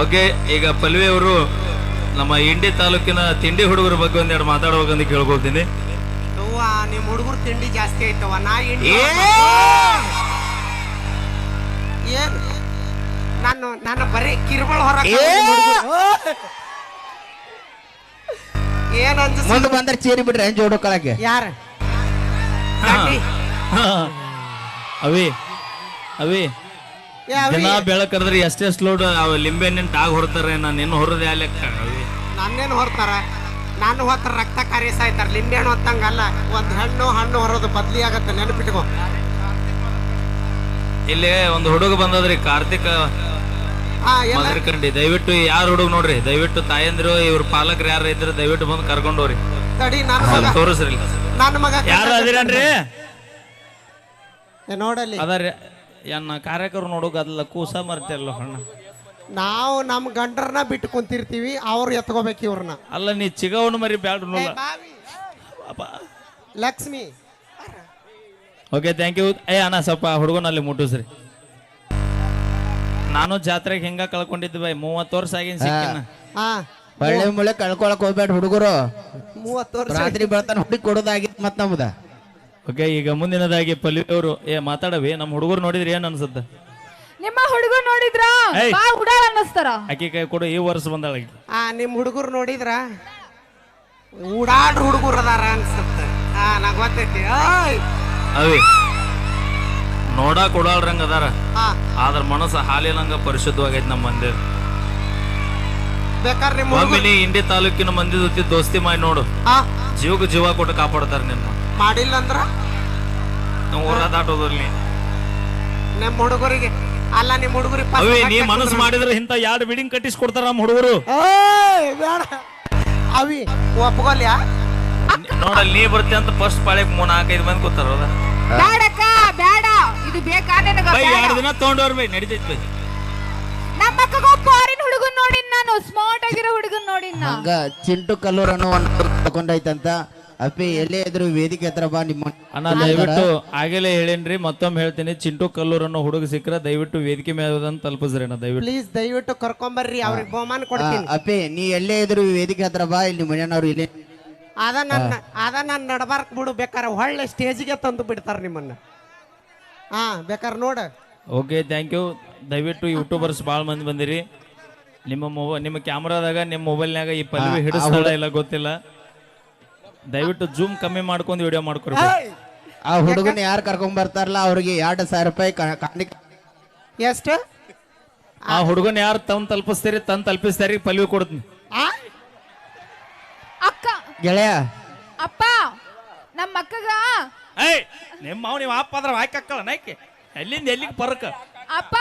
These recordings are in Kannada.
ಓಕೆ, ಈಗ ಪಲ್ವಿ ಅವರು ನಮ್ಮ ಇಂಡಿ ತಾಲೂಕಿನ ತಿಂಡಿ ಹುಡುಗರ ಬಗ್ಗೆ ಒಂದೆರಡು ಮಾತಾಡಬೇಕಂತ ಕೇಳ್ಕೊಳ್ತೀನಿ. ನಿಮ್ ಹುಡುಗರು ತಿಂಡಿ ಜಾಸ್ತಿ ಐತವ. ನಾ ಇಂಡಿ ಏನ್ ನಾನು ಬರೀ ಕಿರುಬಳ ಹೊರ ಏನ್ ಮುಂದೆ ಬಂದ್ರೆ ಚೇರಿ ಬಿಡ್ರಿ ಜೋಡೋಕೊಳಕ್ಕೆ ಯಾರ ಅವಿ ಅವಿ ದಿನ ಬೆಳಕರ್ದ್ರೆ ಎಷ್ಟೆಷ್ಟು ಲೋಡ್ ಲಿಂಬೆ ಹಣ್ಣಿನ ಆಗ ಹೊರತಾರೆ. ನಾನು ಇನ್ನು ಹೊರದೆ ಲೆಕ್ಕ ಅವಿ ನನ್ನೇನು ಹೊರ್ತಾರ? ನಾನು ಹೊತ್ತಾರ ರಕ್ತ ಕಾರ್ಯ ಸಾಯ್ತಾರ. ಲಿಂಬೆ ಹಣ್ಣು ಹೊತ್ತಂಗಲ್ಲ, ಒಂದ್ ಹಣ್ಣು ಹೊರೋದು ಬದ್ಲಿ ಆಗತ್ತೆ, ನೆನಪಿಟ್ಕೋ. ಇಲ್ಲಿ ಒಂದು ಹುಡುಗ ಬಂದದ್ರಿ, ಕಾರ್ತಿಕ್ ಮದರ್ಕಂಡಿ. ದಯವಿಟ್ಟು ಯಾರು ಹುಡುಗ ನೋಡ್ರಿ, ದಯವಿಟ್ಟು ತಾಯಂದ್ರು ಇವ್ರ ಪಾಲಕರು ಯಾರು ಇದ್ರೆ ದಯವಿಟ್ಟು ಬಂದು ಕರ್ಕೊಂಡವ್ರಿ. ತೋರಿಸ್ರಿ ನನ್ನ ಮಗ ಯಾರು ಅದಿರನ್ರಿ ನೋಡಲ್ಲಿ ಅದಾರಿ. ಏನ ಕಾರ್ಯಕರು ನೋಡೋಗ ಅದಲ್ಲ ಕೂಸ ಮರ್ತಿರಲ್ಲ ಹಣ್ಣ. ನಾವು ನಮ್ ಗಂಡರ್ನ ಬಿಟ್ಟು ಕುಂತಿರ್ತೀವಿ, ಅವ್ರು ಎತ್ಕೋಬೇಕು ಇವ್ರನ್ನ. ಅಲ್ಲ ನೀ ಚಿಗವನು ಮರಿ ಬ್ಯಾಡ್ರು ಲಕ್ಷ್ಮಿ. Okay, thank you. ಅಣ್ಣ ಸ್ವಲ್ಪ ಹುಡುಗನಲ್ಲಿ ಮುಟ್ಟಿಸ್ರಿ. ನಾನು ಜಾತ್ರೆಗೆ ಹಿಂಗ ಕಳ್ಕೊಂಡಿದ್ದೆ ಬೈ, 30 ವರ್ಷ ಆಗಿನ ಸಿಕ್ಕಿನ. ಬಳ್ಳಿ ಮುಳೆ ಕಳ್ಕೊಳಕ್ ಹೋಗ್ಬೇಡ ಹುಡುಗರು. 30 ವರ್ಷ ರಾತ್ರಿ ಬೆಳತಾನ ಹುಡುಗಿ ಕೊಡೋದಾಗಿತ್ತು ಮತ್ ನಮ್ದ. ಓಕೆ, ಈಗ ಮುಂದಿನದಾಗಿ ಪಲ್ವಿ ಅವರು ಮಾತಾಡವಿ. ನಮ್ಮ ಹುಡುಗರು ನೋಡಿದ್ರಿ ಏನ್ ಅನ್ಸುತ್ತ? ನಿಮ್ಮ ಹುಡುಗರು ನೋಡಿದ್ರ ಹುಡುಗ ಅನ್ನಿಸ್ತಾರ. ಆಕಿ ಕೈ ಕೊಡು, ಈ ವರ್ಷ ಬಂದಾಳ. ನಿಮ್ ಹುಡುಗರು ನೋಡಿದ್ರ ಉಡಾಡ್ ಹುಡುಗರು ಅದಾರ ಅನ್ಸುತ್ತ. ನಂಗೆ ಗೊತ್ತೈತಿ. ಅವಿ ನೋಡಾಕ್ ಉಡಾಳ್ರಂಗ ಅದಾರ, ಆದ್ರ ಮನಸ್ಸು ಹಾಲಿನಂಗ ಪರಿಶುದ್ಧವಾಗೈತಿ ನಮ್ಮ ಮಂದಿ. ಬೇಕಾದ್ರೆ ನಿಮ್ಮ ಒಮ್ಮಿನಿ ಇಂಡಿ ತಾಲೂಕಿನ ಮಂದಿ ಜೊತೆ ದೋಸ್ತಿ ಮಾಡಿ ನೋಡು, ಜೀವಕ್ಕೆ ಜೀವ ಕೊಟ್ಟು ಕಾಪಾಡ್ತಾರ ನಿನ್ನ. ಮಾಡಿಲ್ಲ ಅಂದ್ರ ನಾವು ಊರ ದಾಟೋದ್ರಲ್ಲಿ ನಿಮ್ಮ ಹುಡುಗರಿಗೆ ಅಲ್ಲ, ನಿಮ್ಮ ಹುಡುಗರಿಗೆ ಅವಿ ನೀ ಮನಸ್ಸು ಮಾಡಿದ್ರೆ ಇಂತ 2 ಬಿಲ್ಡಿಂಗ್ ಕಟ್ಟಿಸ್ಕೊಡ್ತಾರ ನಮ್ಮ ಹುಡುಗರು. ಬೇಡ ಅವಿ ಒಪ್ಕೊಲ್ಯಾ? ನೋಡಲ್ಲಿ ನೀ ಬರ್ತಿ ಅಂತ ಫಸ್ಟ್ ಪಾಳ್ಯಕ್ 3-4-5 ಮಂದಿ ಕೂತಾರ. ಬೇಡಕ್ಕ ಬೇಡ, ಇದು ಬೇಕಾದ 2 ದಿನ ತಗೊಂಡವ್ರ ಬೈ ನಡೀತೈತಿ ಬೈ. ನಮ್ಮ ಅಕ್ಕಗ ಫಾರಿನ್ ಹುಡುಗನ್ ನೋಡಿನ್ ನಾನು, ಸ್ಮಾರ್ಟ್ ಆಗಿರೋ ಹುಡುಗನ್ ನೋಡಿನ್. ಹಂಗ ಚಿಂಟು ಕಲ್ಲೂರ್ ಅನ್ನೋ ತಗೊಂಡೈತಂತ. ಅಪ್ಪಿ ಎಲ್ಲೇ ಇದ್ರು ವೇದಿಕೆ ಹತ್ರ ಬಾ. ನಿಮ್ಮ ಅಣ್ಣ ದಯವಿಟ್ಟು ಆಗಲೇ ಹೇಳೇನ್ರಿ, ಮತ್ತೊಮ್ಮೆ ಹೇಳ್ತೀನಿ, ಚಿಂಟು ಕಲ್ಲೂರ್ ಅನ್ನೋ ಹುಡುಗ ಸಿಕ್ಕ್ರ ದಯವಿಟ್ಟು ವೇದಿಕೆ ಮೇಲೆ ತಲುಪಿಸ್ರಿ ಅಣ್ಣ. ದಯವಿಟ್ಟು ಪ್ಲೀಸ್ ದಯವಿಟ್ಟು ಕರ್ಕೊಂಬರ್ರಿ, ಅವ್ರಿಗೆ ಬಹುಮಾನ ಕೊಡ್ತೀನಿ. ಅಪ್ಪಿ ನೀ ಎಲ್ಲೇ ಇದ್ರು ವೇದಿಕೆ ಹತ್ರ ಬಾ. ಇಲ್ಲಿ ಮನೆಯವ್ರು ಇಲ್ಲಿ ಅದ ನನ್ನ ನಡಬಾರ್ಕ್ ಬಿಡು. ಬೇಕಾರೆ ಒಳ್ಳೆ ಸ್ಟೇಜಿಗೆ ತಂದು ಬಿಡ್ತಾರ ನಿಮ್ಮನ್ನ. ಬೇಕಾರೆ ನೋಡ. Okay, thank you. ದಯವಿಟ್ಟು ಯೂಟ್ಯೂಬರ್ಸ್ ಭಾಳ ಮಂದಿ ಬಂದಿರಿ. ನಿಮ್ಮ ಕ್ಯಾಮ್ರಾದಾಗ ನಿಮ್ಮ ಮೊಬೈಲ್ನಾಗ ಈ ಪಲ್ವಿ ಹಿಡಿಸ್ತಾಳ ಇಲ್ಲ ಗೊತ್ತಿಲ್ಲ. ದಯವಿಟ್ಟು ಜೂಮ್ ಕಮ್ಮಿ ಮಾಡ್ಕೊಂಡು ವಿಡಿಯೋ ಮಾಡ್ಕೊರಿ. ಆ ಹುಡುಗನ ಯಾರು ಕರ್ಕೊಂಡ್ ಬರ್ತಾರಲ್ಲ ಅವ್ರಿಗೆ 2,000 ರೂಪಾಯಿ ಎಷ್ಟು? ಆ ಹುಡುಗನ ಯಾರು ತಲುಪಿಸ್ತೀರಿ ತಲುಪಿಸ್ತಾರಿ ಪಲ್ವಿ ಕೊಡ್ತೀನಿ. ಅಕ್ಕ ಗೆಳೆಯ ಅಪ್ಪ ನಮ್ಮ ಅಕ್ಕಗ ನಿಮ್ಮ ನೀವು ಅಪ್ಪ ಅದ್ರ ಹಾಕಕ್ಕಲ್ಲ ನೈಕೆ ಎಲ್ಲಿಂದ ಎಲ್ಲಿಗೆ ಪರಕ. ಅಪ್ಪ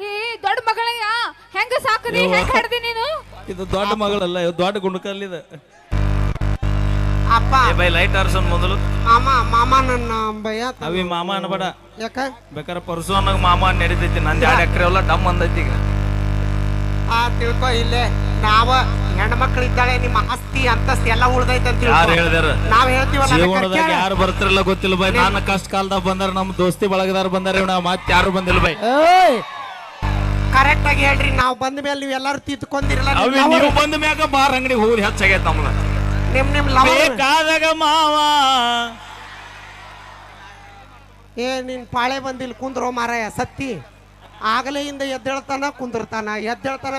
ಈ ದೊಡ್ಡ ಮಗಳಯ್ಯ ಹೆಂಗ ಸಾಕದಿ, ಹೆಂಗ ಹಡ್ದಿ ನೀನು? ಇದು ದೊಡ್ಡ ಮಗಳಲ್ಲ, ದೊಡ್ಡ ಗುಂಡಕಲ್ಲಿದೆ. ಅಪ್ಪ ಬೈ ಲೈಟ್ ಆರ್ಸನ್ ಮೊದಲು. ಮಾಮ ನನ್ನ ಭಯ ಅವಿ ಮಾಮ ಅನ್ಬೇಡ. ಯಾಕ? ಬೇಕಾರೆ ಪರ್ಸು ಅನ್ನೋಗ ಮಾಮ ನಡೀತೈತಿ. ನಂದು 2 ಎಕರೆ ಎಲ್ಲ ಡಮ್ ಅಂದೈತಿ ಈಗ. ತಿಳ್ಕೊ, ಇಲ್ಲೇ ನಾವ ಹೆಣ್ಮಕ್ಳು ಇದ್ದಾಳೆ, ನಿಮ್ಮ ಆಸ್ತಿ ಅಂತಸ್ತಿ ಎಲ್ಲ ಉಳ್ದೈತೆ ಅಂತ ಯಾರು ಹೇಳಿದಾರ? ನಾವ್ ಹೇಳ್ತೀವಲ್ಲ. ಜೀವನದಾಗ ಯಾರು ಬರ್ತಿರಲ್ಲ ಗೊತ್ತಿಲ್ಲ ಬೈ. ನಾನು ಕಷ್ಟ ಕಾಲದಾಗ ಬಂದಾರ, ನಮ್ಮ ದೋಸ್ತಿ ಬಳಗದಾರ ಬಂದಾರ, ನಾವು ಮತ್ತೆ ಯಾರು ಬಂದಿಲ್ಲ ಬೈ. ಕರೆಕ್ಟ್ ಆಗಿ ಹೇಳ್ರಿ. ನಾವು ಬಂದ ಮೇಲೆ ನೀವು ಎಲ್ಲಾರು ತಿತ್ಕೊಂಡಿರಲ್ಲ. ನೀವು ಬಂದ ಮ್ಯಾಗ ಬಾರ್ ಅಂಗಡಿ ಹೋಗಿ ಹೆಚ್ಚಾಗೈತೆ ನಮ್ಗ. ನಿಮ್ ಬೇಕಾದಾಗ ಮಾವ ನಿನ್ ಪಾಳೆ ಬಂದಿಲ್ಲ ಕುಂದ್ರೋ ಮಾರಾಯ ಸತ್ತಿ. ಆಗಲೆಯಿಂದ ಎದ್ದೇಳ್ತಾನ ಕುಂದಿರ್ತಾನ, ಎದ್ದೇಳ್ತಾನ.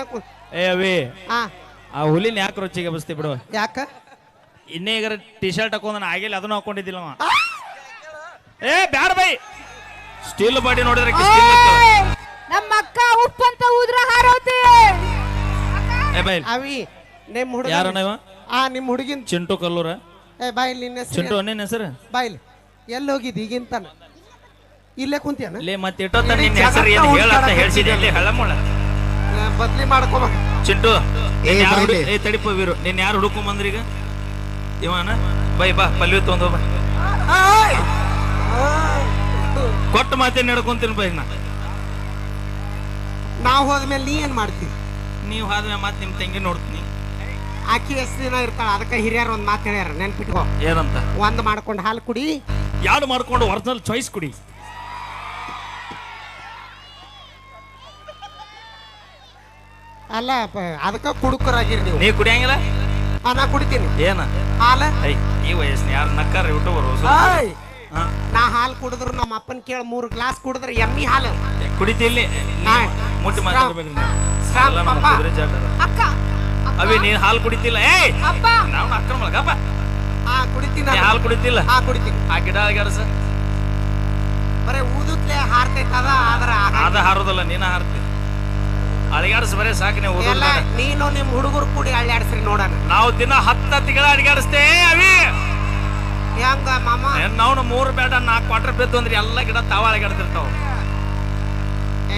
ಅವಿ ಆ ಹುಲಿನ ಯಾಕೆ ರುಚಿಗೆ ಬಸ್ತಿ ಬಿಡುವ? ಯಾಕ? ಇನ್ನೇ ಈಗ ಟಿ ಶರ್ಟ್ ಹಾಕೊಂಡ್ ಆಗಿಲ್ಲ, ಅದನ್ನು ಹಾಕೊಂಡಿದ್ದಿಲ್ಲ. ಬ್ಯಾಡ ಬೈ, ಸ್ಟೀಲ್ ಬಾಡಿ ನೋಡಿದ್ರೆ ನಮ್ಮ ಅಕ್ಕ ಉಪ್ಪಂತ ಊದ್ರ ಹಾರೋತಿ. ಅವಿ ನಿಮ್ ಹುಡುಗ ಯಾರ ನಿಮ್ ಹುಡುಗಿನ ಚಿಂಟು ಕಲ್ಲೂರ. ಬಾಯಿಲ್ ನಿನ್ನ ಚಿಂಟು ನಿನ್ನ ಹೆಸರು? ಬಾಯಿಲ್ ಎಲ್ಲಿ ಹೋಗಿದ್ ಈಗಿಂತಾನ? ಇಲ್ಲೇ ಕುಂತಿಯನ? ಮತ್ತೆ ಇಟ್ಟೊತ್ತ ನಿನ್ನ ಹೆಸರು ಏನು ಹೇಳತ್ತ ಹೇಳ್ಸಿದೆ ಅಲ್ಲಿ ಹಳ್ಳಮೊಳ ಬದ್ಲಿ ಮಾಡ್ಕೊ. ಚಿಂಟು ತಡಿಪ ವೀರು, ನೀನ್ ಯಾರು ಹುಡುಕೊಂಡ್ ಬಂದ್ರಿ ಈಗ? ಇವನ ಬೈ ಬಾ ಪಲ್ವಿ ತಗೊಂಡ್ ಬಾ. ಕೊಟ್ಟ ಮಾತೇ ನಡ್ಕೊಂತೀನಿ ಬೈ. ನಾವ್ ಹೋದ್ಮೇಲೆ ನೀ ಏನ್ ಮಾಡ್ತೀವಿ? ನೀವು ಹೋದ್ಮೇಲೆ ಮತ್ತೆ ನಿಮ್ ತಂಗಿ ನೋಡ್ತೀನಿ. ಆಕಿ ಎಷ್ಟು ದಿನ ಇರ್ತಾಳ, ಅದಕ್ಕೆ ಹಿರಿಯರ್ ಒಂದ್ ಮಾತು ಹೇಳ್ಯಾರ, ನೆನ್ಪಿಟ್ಕೋ. ಏನಂತ? ಒಂದ್ ಮಾಡ್ಕೊಂಡು ಹಾಲು ಕುಡಿ, 2 ಮಾಡ್ಕೊಂಡು ಒರಿಜಿನಲ್ ಚಾಯ್ಸ್ ಕುಡಿ. ಅಲ್ಲ ಅದಕ್ಕ ಕುಡುಕರಾಗಿರಿ ನೀವು. ನೀ ಕುಡಿಯಂಗಿಲ್ಲ? ನಾ ಕುಡಿತೀನಿ. ಏನ ಹಾಲ ಐ ಈ ವಯಸ್ಸಿನ ಯಾರು ನಕ್ಕಾರ ಯೂಟ್ಯೂಬರು ಏಯ್! ನಾ ಹಾಲು ಕುಡಿದ್ರು ನಮ್ಮ ಅಪ್ಪನ ಕೇಳಿ 3 ಗ್ಲಾಸ್ ಕುಡಿದ್ರೆ ಎಮ್ಮಿ ಹಾಲು ಕುಡಿತಿಲ್ಲಿ ಮುಟ್ಟಿ ಮಾತಾಡ್ಬೇಡ್ರಿ ನೀವು. ಶ್ರಾಮ್ ಎಲ್ಲ ನಮ್ಮ ಪಪ್ಪ. ಕುದುರೆ ಜಾಟರ. ಅಕ್ಕ ಅವಿ ನೀನ್ ಹಾಲು ಕುಡಿತಿಲ್ಲ? ಏಯ್ ಅಪ್ಪ ನಾವು ಅಕ್ಕ ಮಳಗಪ್ಪ ಕುಡಿತೀನಿ ನೀ ಹಾಲು ಕುಡಿತಿಲ್ಲ? ಕುಡಿತೀನಿ. ಆ ಗಿಡ ಅಳಗಾಡಸ ಬರೇ ಊದುತ್ಲೆ ಹಾರ್ತೈತದ ಆದ್ರ ಅದ ಹಾರೋದಲ್ಲ, ನೀನ ಹಾರ್ತಿ. ಅಳಿಗಾಡಿಸ್ ಬರೇ ಸಾಕು ನೀವು ಎಲ್ಲ ನೀನು ನಿಮ್ ಹುಡುಗರು ಕೂಡಿ ಅಳ್ಳಾಡ್ಸ್ರಿ ನೋಡೋಣ. ನಾವು ದಿನ 10 ತಿಂಗಳ ಅಡಿಗಾಡಿಸ್ತೇ ಅವಿ. ಹೆಂಗ ಮಾಮ? ನಾವು 3 ಬೇಡ 4 ಕ್ವಾರ್ಟರ್ ಬೇಕು ಅಂದ್ರೆ ಎಲ್ಲ ಗಿಡ ತಾವ ಅಳಿಗಾಡ್ತಿರ್ತಾವ.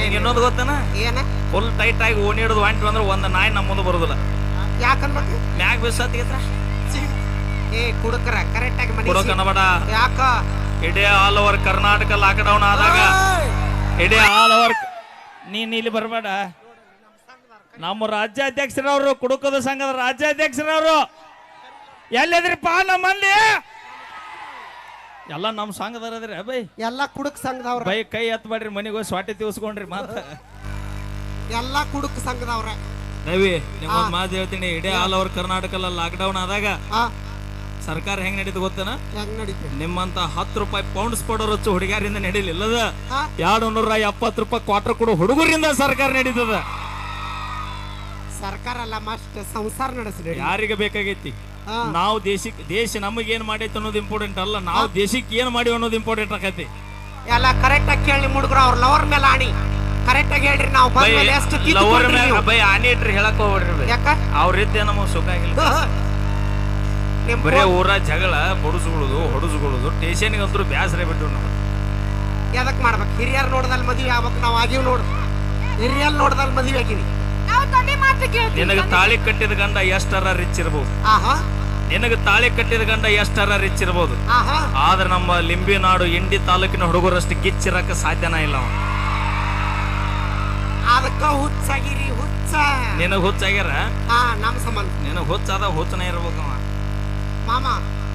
ಈಗ ಇನ್ನೊಂದು ಗೊತ್ತನ, ಏನ ಫುಲ್ ಟೈಟ್ ಆಗಿ ಓಣಿ ಹಿಡಿದು ವಾಂಟಿ ಅಂದ್ರೆ ಒಂದು ನಾಯಿ ನಮ್ಮ ಮುಂದೆ ಬರುದಿಲ್ಲ. ಯಾಕನ್ಬೇಕು? ಮ್ಯಾಗ ಬಿಸಾತಿಗೆತ್ರ ಕುಡುಕರ ಕರೆಕ್ಟ್ ಆಗಿ ಮನೆ ಕೊಡೋಕನಬೇಡ. ಯಾಕ ಇಡೀ ಆಲ್ ಓವರ್ ಕರ್ನಾಟಕ ಲಾಕ್ಡೌನ್ ಆದಾಗ ಇಡೀ ಆಲ್ ಓವರ್ ನೀನ್ ಇಲ್ಲಿ ಬರಬೇಡ. ನಮ್ಮ ರಾಜ್ಯಾಧ್ಯಕ್ಷರವರು ಕುಡುಕದ ಸಂಘದ ರಾಜ್ಯಾಧ್ಯಕ್ಷರವರು ಎಲ್ಲಿದ್ರಿಪ್ಪ ನಮ್ಮ ಮಂದಿ ಎಲ್ಲ ನಮ್ಮ ಸಂಘದವ್ರದ್ರಿ ಬೈ. ಎಲ್ಲಾ ಕುಡುಕ್ ಸಂಘದವ್ರ ಬೈ ಕೈ ಎತ್ತಬೇಡ್ರಿ, ಮನೆಗೆ ಹೋಗಿ ಸ್ವಾಟಿ ತಿಳ್ಸ್ಕೊಂಡ್ರಿ ಮಾತ. ಎಲ್ಲಾ ಕುಡುಕ್ ಸಂಘದವ್ರ. ರವಿ ನಿಮ್ಮೊಂದ್ ಮಾತು ಹೇಳ್ತೀನಿ, ಇಡೀ ಆಲ್ ಓವರ್ ಕರ್ನಾಟಕ ಲಾಕ್ಡೌನ್ ಆದಾಗ ಸರ್ಕಾರ ಹೆಂಗ್ ನಡೀತು ಗೊತ್ತನ? ಹೆಂಗ್ ನಡೀತಿ? ನಿಮ್ಮಂತ 10 ರೂಪಾಯಿ ಪೌಂಡ್ಸ್ ಕೊಡೋರು ಹಚ್ಚು ಹುಡುಗಿಯರಿಂದ ನಡೀಲಿಲ್ಲದ. ಹಾ? 270 ರೂಪಾಯಿ ಕ್ವಾರ್ಟರ್ ಕೊಡೋ ಹುಡುಗರಿಂದ ಸರ್ಕಾರ ನಡೀತದ. ಸರ್ಕಾರ ಅಲ್ಲ ಮಸ್ಟ್ ಸಂಸಾರ ನಡೆಸ್ರಿ. ಯಾರಿಗೆ ಬೇಕಾಗೈತಿ? ನಾವು ದೇಶ ನಮಗೇನ್ ಮಾಡೈತಿ ಅನ್ನೋದು ಇಂಪಾರ್ಟೆಂಟ್ ಅಲ್ಲ, ನಾವು ದೇಶಕ್ಕೆ ಏನ್ ಮಾಡಿವಿ ಅನ್ನೋದು ಇಂಪಾರ್ಟೆಂಟ್ ಆಕೈತಿ. ಎಲ್ಲ ಕರೆಕ್ಟ್ ಆಗಿ ಕೇಳಿ ಹುಡುಗರು ಅವ್ರ ಲವರ್ ಮೇಲೆ ಆಣಿ ಕರೆಕ್ಟ್ ಆಗಿ ಹೇಳ್ರಿ. ನಾವು ಬಂದ ಮೇಲೆ ಎಷ್ಟು ಕಿತ್ಕೊಂಡ್ರಿ ನೀವು? ಬೈ ಆನೆ ಇಟ್ರಿ ಹೇಳಕ್ ಹೋಗ್ಬಿಡ್ರಿ. ಯಾಕ ಅವ್ರಿದ್ದೆ ನಮಗ್ ಸುಖ ಆಗಿಲ್ಲ. ನಿಮ್ ಬರೇ ಊರ ಜಗಳ ಹೊಡುಸುಗೊಳುದು ಸ್ಟೇಷನ್ಗಂತೂ ಬ್ಯಾಸರೇ ಬಿಟ್ಟು ನಾವು. ಎದಕ್ ಮಾಡ್ಬೇಕು? ಹಿರಿಯರ್ ನೋಡ್ದಲ್ ಮದ್ವೆ ಆಗ್ಬೇಕು. ನಾವು ಆಗಿವ್ ನೋಡು, ಹಿರಿಯರ್ ನೋಡ್ದಲ್ ಮದ್ವೆ ಆಗಿವಿ. ನಾವು ತಂದೆ ಮಾತು ಕೇಳ್ತೀವಿ. ನಿನಗ ತಾಳಿ ಕಟ್ಟಿದ ಗಂಡ ಎಷ್ಟರ ರಿಚ್ ಇರ್ಬೋದು. ಆಹಾ ನಿನಗ ತಾಳಿ ಕಟ್ಟಿದ ಗಂಡ ಎಷ್ಟರ ರಿಚ್ ಇರ್ಬೋದು. ಆಹಾ ಆದ್ರೆ ನಮ್ಮ ಲಿಂಬಿನಾಡು ಇಂಡಿ ತಾಲೂಕಿನ ಹುಡುಗರಷ್ಟು ಗಿಚ್ಚಿರಕ್ಕೆ ಸಾಧ್ಯನ ಇಲ್ಲ. ಅದಕ್ಕ ಹುಚ್ಚಾಗಿರಿ ಹುಚ್ಚ. ನಿನಗ್ ಹುಚ್ಚಾಗ್ಯಾರ? ನಮ್ ಸಂಬಂಧ ನಿನಗ್ ಹುಚ್ಚಾದ ಹುಚ್ಚನ ಇರ್ಬೇಕು. ಮಾಮ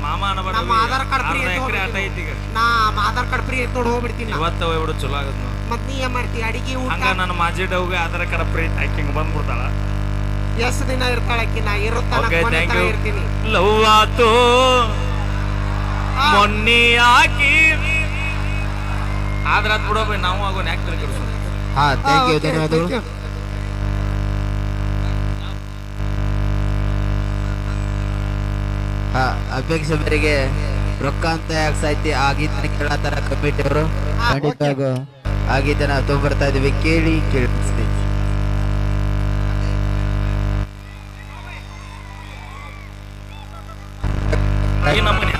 ಮಾಮ ಅನ್ಬೇಡ. ನಮ್ಮ ಆಧಾರ್ ಕಾರ್ಡ್ ಫ್ರೀ ಎಕರೆ ಆಟ ಐತಿ ಈಗ. ನಾ ಆಧಾರ್ ಕಾರ್ಡ್ ಫ್ರೀ ಐತ್ ನೋಡಿ ಹೋಗ್ಬಿಡ್ತೀನಿ. ಇವತ್ತ ಹೋಗ್ಬಿಡು, ಚಲೋ ಆಗದ್ ನಾವು. ಮತ್ ನೀ ಏನ್ ಮಾಡ್ತಿ? ಅಡಿಗೆ ಊಟ ಹಂಗ ನನ್ನ ಮಾಜಿ ಡವ್ಗೆ ಆಧಾರ್ ಕಾರ್ಡ್ ಫ್ರೀ ಹಾಕಿಂಗ್ ಬಂದ್ಬಿಡ್ತಾಳ. ಎಷ್ಟು ದಿನ ಇರ್ತಾಳಕ್ಕಿ? ನಾ ಓಕೆ, ಥ್ಯಾಂಕ್ ಯು. ಇರ್ತೀನಿ. ಲವ್ ಆತು ಮೊನ್ನೆ ಹಾಕಿ ಆದ್ರ ಬಿಡೋ ಬೈ, ನಾವು ಆಗೋನ್ ಯಾಕೆ ತಿಳ್ಕೊಡ್ಸೋಣ. ಥ್ಯಾಂಕ್ ಯು, ಧನ್ಯವಾದಗಳು. ಅಪೇಕ್ಷೆ ಮೇರೆಗೆ ರೊಕ್ಕ ಅಂತ ಯಾಕೆ ಸಾಯ್ತಿ ಆ ಗೀತನ ಕೇಳತ್ತಾರ ಕಮಿಟಿ ಅವರು. ಖಂಡಿತ ಆ ಗೀತನ ತಗೊಂಡ್ಬರ್ತಾ ಇದೀವಿ, ಕೇಳಿ ಕೇಳಿಸ್ತೀವಿ. ಈ ನಮ್ಮನೆ